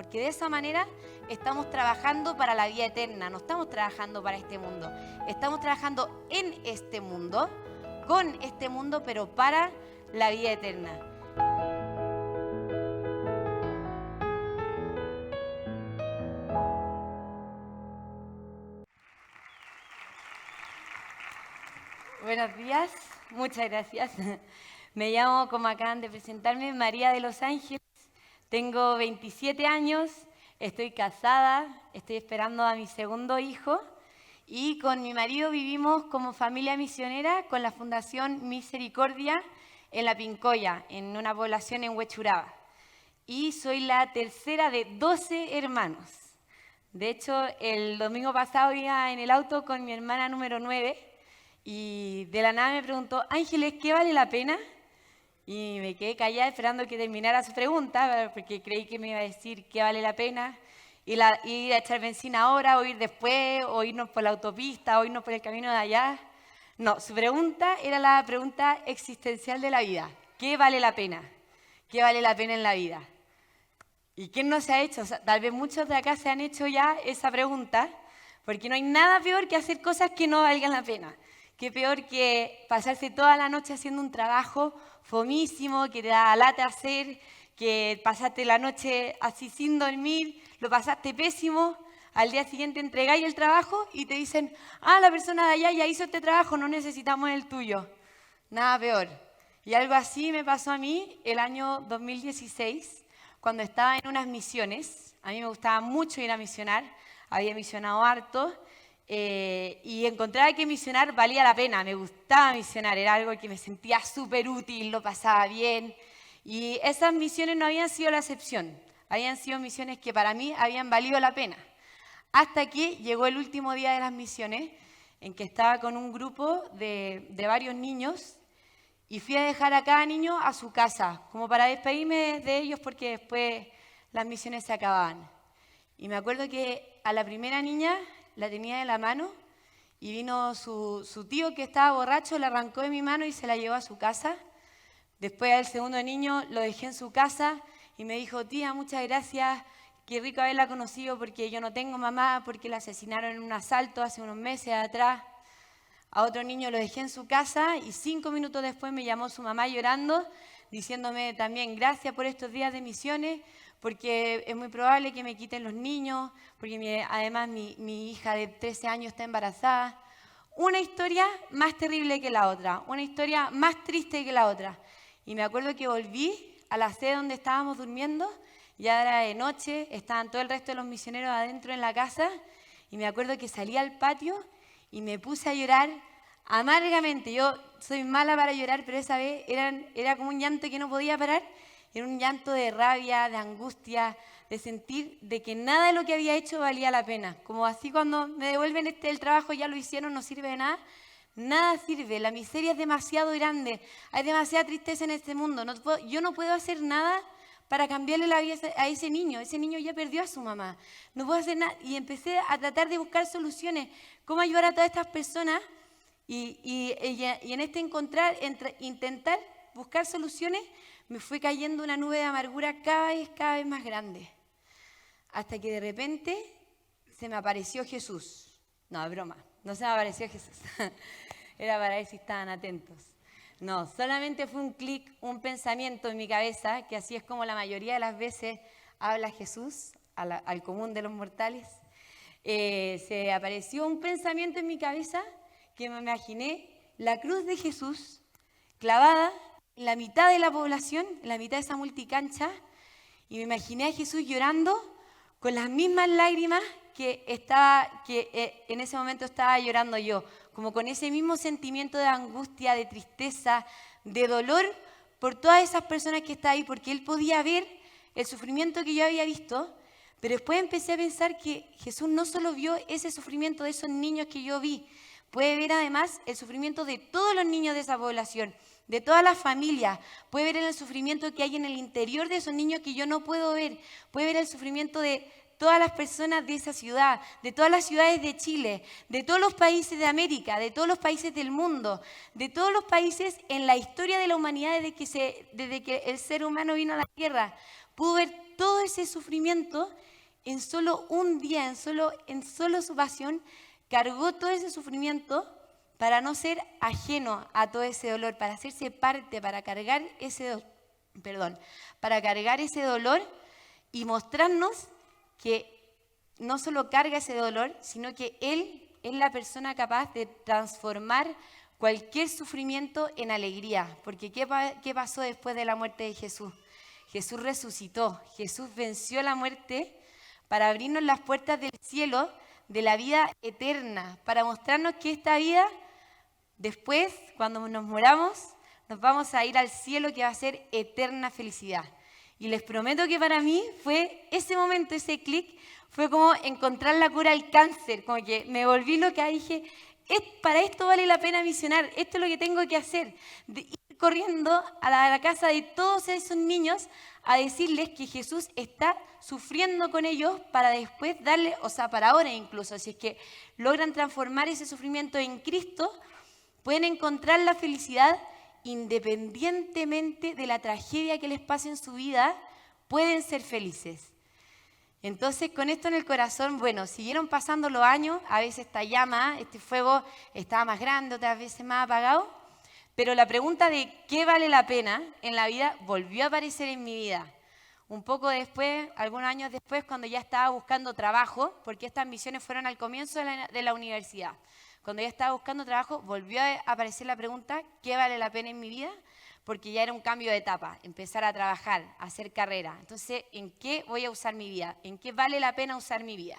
porque de esa manera estamos trabajando para la vida eterna, no estamos trabajando para este mundo, estamos trabajando en este mundo, con este mundo, pero para la vida eterna. Buenos días, muchas gracias. Me llamo, como acaban de presentarme, María de los Ángeles. Tengo 27 años, estoy casada, estoy esperando a mi segundo hijo y con mi marido vivimos como familia misionera con la Fundación Misericordia en La Pincoya, en una población en Huechuraba. Y soy la tercera de 12 hermanos. De hecho, el domingo pasado iba en el auto con mi hermana número 9 y de la nada me preguntó, Ángeles, ¿qué vale la pena? Y me quedé callada esperando que terminara su pregunta, porque creí que me iba a decir qué vale la pena, ir a echar benzina ahora, o ir después, o irnos por la autopista, o irnos por el camino de allá. No, su pregunta era la pregunta existencial de la vida. ¿Qué vale la pena? ¿Qué vale la pena en la vida? ¿Y quién no se ha hecho? O sea, tal vez muchos de acá se han hecho ya esa pregunta, porque no hay nada peor que hacer cosas que no valgan la pena. Qué peor que pasarse toda la noche haciendo un trabajo fomísimo, que te da lata hacer, que pasaste la noche así sin dormir, lo pasaste pésimo, al día siguiente entregáis el trabajo y te dicen, la persona de allá ya hizo este trabajo, no necesitamos el tuyo. Nada peor. Y algo así me pasó a mí el año 2016, cuando estaba en unas misiones. A mí me gustaba mucho ir a misionar, había misionado harto, y encontraba que misionar valía la pena, me gustaba misionar, era algo que me sentía súper útil, lo pasaba bien. Y esas misiones no habían sido la excepción, habían sido misiones que para mí habían valido la pena. Hasta que llegó el último día de las misiones, en que estaba con un grupo de varios niños, y fui a dejar a cada niño a su casa, como para despedirme de ellos porque después las misiones se acababan. Y me acuerdo que a la primera niña la tenía de la mano y vino su tío que estaba borracho, la arrancó de mi mano y se la llevó a su casa. Después al segundo niño lo dejé en su casa y me dijo, tía, muchas gracias, qué rico haberla conocido porque yo no tengo mamá, porque la asesinaron en un asalto hace unos meses atrás. A otro niño lo dejé en su casa y 5 minutos después me llamó su mamá llorando, diciéndome también gracias por estos días de misiones, porque es muy probable que me quiten los niños, porque además mi hija de 13 años está embarazada. Una historia más terrible que la otra, una historia más triste que la otra. Y me acuerdo que volví a la sede donde estábamos durmiendo, ya era de noche, estaban todo el resto de los misioneros adentro en la casa, y me acuerdo que salí al patio y me puse a llorar amargamente. Yo soy mala para llorar, pero esa vez era como un llanto que no podía parar. Era un llanto de rabia, de angustia, de sentir de que nada de lo que había hecho valía la pena. Como así cuando me devuelven el trabajo, ya lo hicieron, no sirve de nada. Nada sirve, la miseria es demasiado grande, hay demasiada tristeza en este mundo. Yo no puedo hacer nada para cambiarle la vida a ese niño ya perdió a su mamá. No puedo hacer nada. Y empecé a tratar de buscar soluciones, cómo ayudar a todas estas personas y en este intentar buscar soluciones, me fue cayendo una nube de amargura cada vez más grande. Hasta que de repente se me apareció Jesús. No, es broma, no se me apareció Jesús. Era para ver si estaban atentos. No, solamente fue un clic, un pensamiento en mi cabeza, que así es como la mayoría de las veces habla Jesús, al común de los mortales. Se apareció un pensamiento en mi cabeza que me imaginé la cruz de Jesús clavada en la mitad de la población, en la mitad de esa multicancha, y me imaginé a Jesús llorando con las mismas lágrimas que en ese momento estaba llorando yo, como con ese mismo sentimiento de angustia, de tristeza, de dolor por todas esas personas que estaban ahí, porque Él podía ver el sufrimiento que yo había visto, pero después empecé a pensar que Jesús no solo vio ese sufrimiento de esos niños que yo vi, puede ver además el sufrimiento de todos los niños de esa población, de todas las familias, puede ver el sufrimiento que hay en el interior de esos niños que yo no puedo ver, puede ver el sufrimiento de todas las personas de esa ciudad, de todas las ciudades de Chile, de todos los países de América, de todos los países del mundo, de todos los países en la historia de la humanidad desde que el ser humano vino a la Tierra. Pudo ver todo ese sufrimiento en solo un día, en solo su pasión, cargó todo ese sufrimiento para no ser ajeno a todo ese dolor, para hacerse parte, para cargar ese dolor y mostrarnos que no solo carga ese dolor, sino que Él es la persona capaz de transformar cualquier sufrimiento en alegría. Porque ¿qué pasó después de la muerte de Jesús? Jesús resucitó, Jesús venció la muerte para abrirnos las puertas del cielo, de la vida eterna, para mostrarnos que esta vida, después, cuando nos moramos, nos vamos a ir al cielo que va a ser eterna felicidad. Y les prometo que para mí fue ese momento, ese clic, fue como encontrar la cura al cáncer, como que me volví loca y dije, para esto vale la pena misionar, esto es lo que tengo que hacer. Ir corriendo a la casa de todos esos niños a decirles que Jesús está sufriendo con ellos para después darle, o sea, para ahora incluso, si es que logran transformar ese sufrimiento en Cristo, pueden encontrar la felicidad independientemente de la tragedia que les pase en su vida, pueden ser felices. Entonces, con esto en el corazón, bueno, siguieron pasando los años, a veces esta llama, este fuego estaba más grande, otras veces más apagado, pero la pregunta de qué vale la pena en la vida volvió a aparecer en mi vida. Un poco después, algunos años después, cuando ya estaba buscando trabajo, porque estas misiones fueron al comienzo de la universidad. Cuando ya estaba buscando trabajo, volvió a aparecer la pregunta, ¿qué vale la pena en mi vida? Porque ya era un cambio de etapa, empezar a trabajar, a hacer carrera. Entonces, ¿en qué voy a usar mi vida? ¿En qué vale la pena usar mi vida?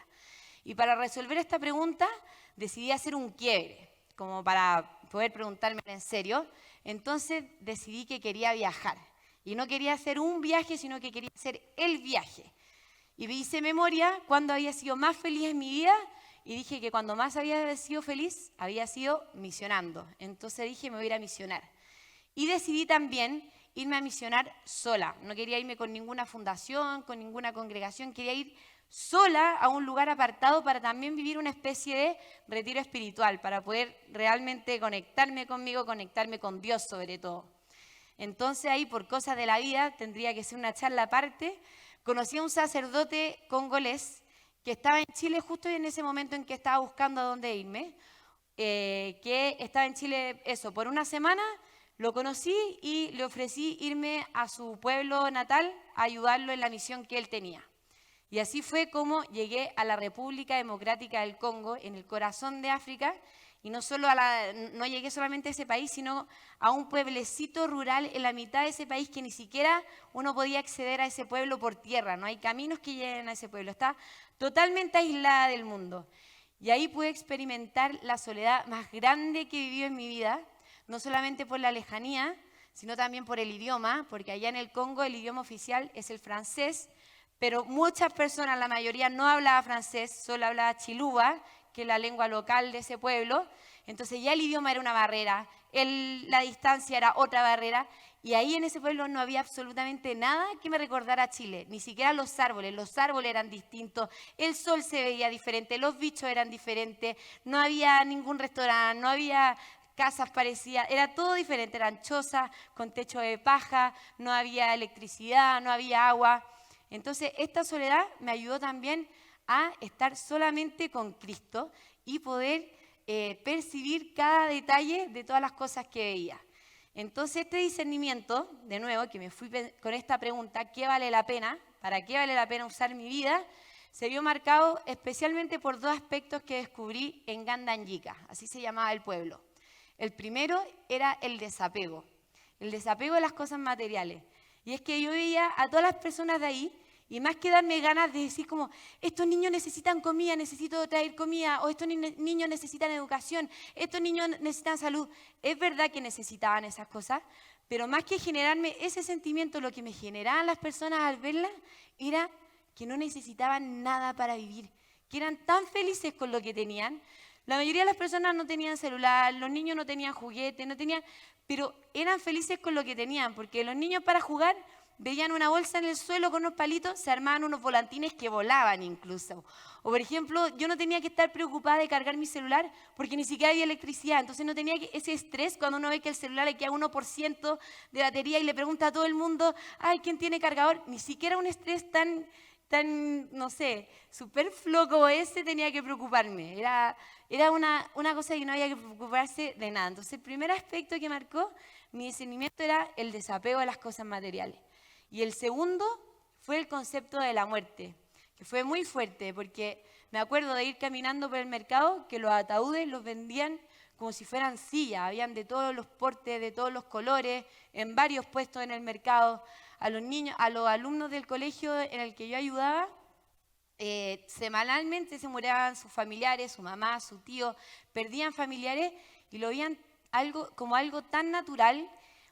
Y para resolver esta pregunta, decidí hacer un quiebre, como para poder preguntarme en serio. Entonces, decidí que quería viajar. Y no quería hacer un viaje, sino que quería hacer el viaje. Y me hice memoria cuando había sido más feliz en mi vida, y dije que cuando más había sido feliz, había sido misionando. Entonces dije, me voy a ir a misionar. Y decidí también irme a misionar sola. No quería irme con ninguna fundación, con ninguna congregación. Quería ir sola a un lugar apartado para también vivir una especie de retiro espiritual, para poder realmente conectarme conmigo, conectarme con Dios sobre todo. Entonces ahí, por cosas de la vida, tendría que ser una charla aparte, conocí a un sacerdote congolés que estaba en Chile justo en ese momento en que estaba buscando a dónde irme, que estaba en Chile, eso, por una semana. Lo conocí y le ofrecí irme a su pueblo natal a ayudarlo en la misión que él tenía. Y así fue como llegué a la República Democrática del Congo, en el corazón de África, y no llegué solamente a ese país, sino a un pueblecito rural en la mitad de ese país que ni siquiera uno podía acceder a ese pueblo por tierra, no hay caminos que lleguen a ese pueblo, está totalmente aislada del mundo. Y ahí pude experimentar la soledad más grande que he vivido en mi vida, no solamente por la lejanía, sino también por el idioma, porque allá en el Congo el idioma oficial es el francés, pero muchas personas, la mayoría no hablaba francés, solo hablaba chiluba, que es la lengua local de ese pueblo. Entonces ya el idioma era una barrera, la distancia era otra barrera, y ahí en ese pueblo no había absolutamente nada que me recordara a Chile, ni siquiera los árboles eran distintos, el sol se veía diferente, los bichos eran diferentes, no había ningún restaurante, no había casas parecidas, era todo diferente, eran chozas con techo de paja, no había electricidad, no había agua. Entonces esta soledad me ayudó también a estar solamente con Cristo y poder percibir cada detalle de todas las cosas que veía. Entonces este discernimiento, de nuevo, que me fui con esta pregunta, ¿qué vale la pena? ¿Para qué vale la pena usar mi vida? Se vio marcado especialmente por dos aspectos que descubrí en Ngandanyika, así se llamaba el pueblo. El primero era el desapego de las cosas materiales. Y es que yo veía a todas las personas de ahí, y más que darme ganas de decir como, estos niños necesitan comida, necesito traer comida, o estos niños necesitan educación, estos niños necesitan salud. Es verdad que necesitaban esas cosas, pero más que generarme ese sentimiento, lo que me generaban las personas al verlas era que no necesitaban nada para vivir, que eran tan felices con lo que tenían. La mayoría de las personas no tenían celular, los niños no tenían juguetes, pero eran felices con lo que tenían, porque los niños para jugar veían una bolsa en el suelo con unos palitos, se armaban unos volantines que volaban incluso. O por ejemplo, yo no tenía que estar preocupada de cargar mi celular porque ni siquiera había electricidad, entonces no tenía ese estrés cuando uno ve que el celular le queda 1% de batería y le pregunta a todo el mundo, ay, ¿quién tiene cargador? Ni siquiera un estrés tan, no sé, superfluo como ese tenía que preocuparme. Era una cosa que no había que preocuparse de nada. Entonces, el primer aspecto que marcó mi discernimiento era el desapego a las cosas materiales. Y el segundo fue el concepto de la muerte, que fue muy fuerte, porque me acuerdo de ir caminando por el mercado, que los ataúdes los vendían como si fueran sillas, habían de todos los portes, de todos los colores, en varios puestos en el mercado. A los niños, a los alumnos del colegio en el que yo ayudaba, semanalmente se morían sus familiares, su mamá, su tío, perdían familiares y lo veían como algo tan natural,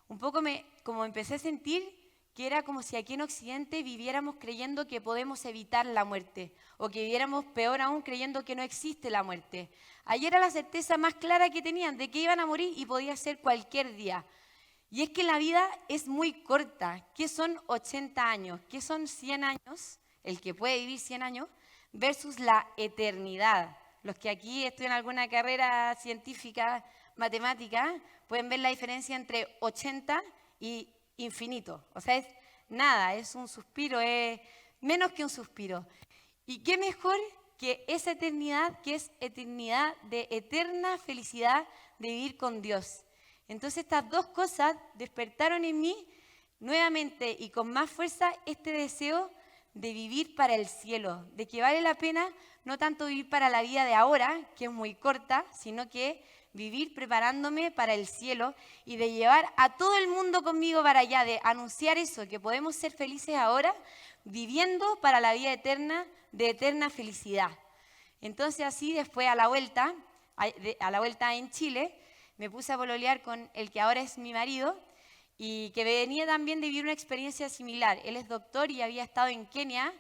un poco como empecé a sentir que era como si aquí en Occidente viviéramos creyendo que podemos evitar la muerte, o que viviéramos peor aún creyendo que no existe la muerte. Ayer era la certeza más clara que tenían de que iban a morir y podía ser cualquier día. Y es que la vida es muy corta. ¿Qué son 80 años? ¿Qué son 100 años? El que puede vivir 100 años versus la eternidad. Los que aquí estudian alguna carrera científica, matemática, pueden ver la diferencia entre 80 y infinito. O sea, es nada, es un suspiro, es menos que un suspiro. ¿Y qué mejor que esa eternidad, que es eternidad de eterna felicidad de vivir con Dios? Entonces estas dos cosas despertaron en mí nuevamente y con más fuerza este deseo de vivir para el cielo, de que vale la pena no tanto vivir para la vida de ahora, que es muy corta, sino que vivir preparándome para el cielo y de llevar a todo el mundo conmigo para allá, de anunciar eso, que podemos ser felices ahora, viviendo para la vida eterna, de eterna felicidad. Entonces así después a la vuelta en Chile, me puse a pololear con el que ahora es mi marido y que venía también de vivir una experiencia similar. Él es doctor y había estado en Kenia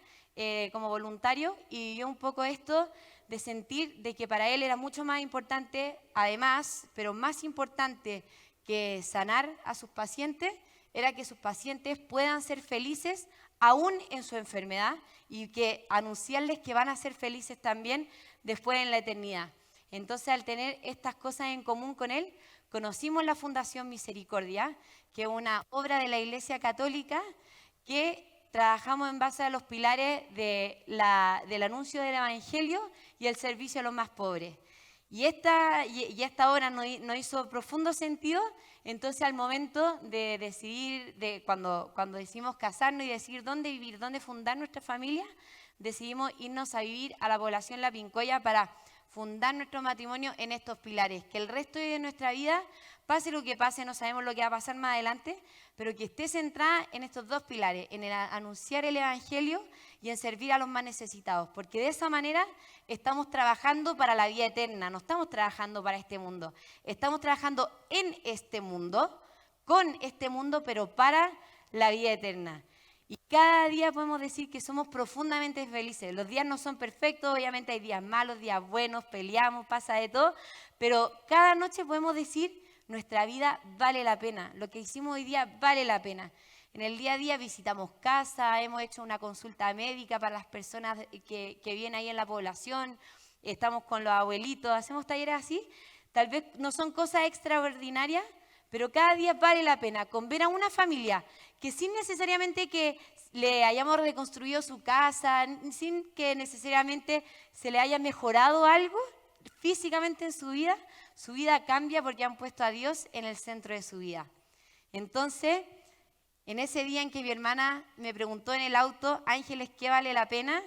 como voluntario y vivió un poco esto de sentir de que para él era mucho más importante, además, pero más importante que sanar a sus pacientes, era que sus pacientes puedan ser felices aún en su enfermedad y que anunciarles que van a ser felices también después en la eternidad. Entonces, al tener estas cosas en común con él, conocimos la Fundación Misericordia, que es una obra de la Iglesia Católica que trabajamos en base a los pilares del anuncio del Evangelio y el servicio a los más pobres. Y esta obra nos hizo profundo sentido, entonces al momento de decidir, cuando decidimos casarnos y decidir dónde vivir, dónde fundar nuestra familia, decidimos irnos a vivir a la población La Pincoya para fundar nuestro matrimonio en estos pilares, que el resto de nuestra vida, pase lo que pase, no sabemos lo que va a pasar más adelante, pero que esté centrada en estos dos pilares, en el anunciar el Evangelio y en servir a los más necesitados, porque de esa manera estamos trabajando para la vida eterna, no estamos trabajando para este mundo, estamos trabajando en este mundo, con este mundo, pero para la vida eterna. Y cada día podemos decir que somos profundamente felices. Los días no son perfectos, obviamente hay días malos, días buenos, peleamos, pasa de todo, pero cada noche podemos decir, nuestra vida vale la pena, lo que hicimos hoy día vale la pena. En el día a día visitamos casas, hemos hecho una consulta médica para las personas que viven ahí en la población, estamos con los abuelitos, hacemos talleres así. Tal vez no son cosas extraordinarias, pero cada día vale la pena con ver a una familia que sin necesariamente que le hayamos reconstruido su casa, sin que necesariamente se le haya mejorado algo físicamente en su vida cambia porque han puesto a Dios en el centro de su vida. Entonces, en ese día en que mi hermana me preguntó en el auto, Ángeles, ¿qué vale la pena?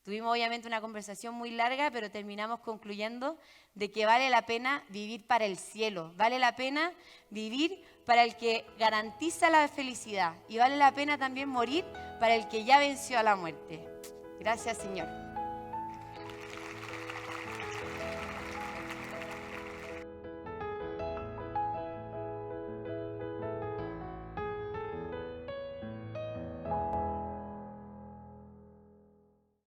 Tuvimos obviamente una conversación muy larga, pero terminamos concluyendo de que vale la pena vivir para el cielo, vale la pena vivir para el que garantiza la felicidad y vale la pena también morir para el que ya venció a la muerte. Gracias, Señor.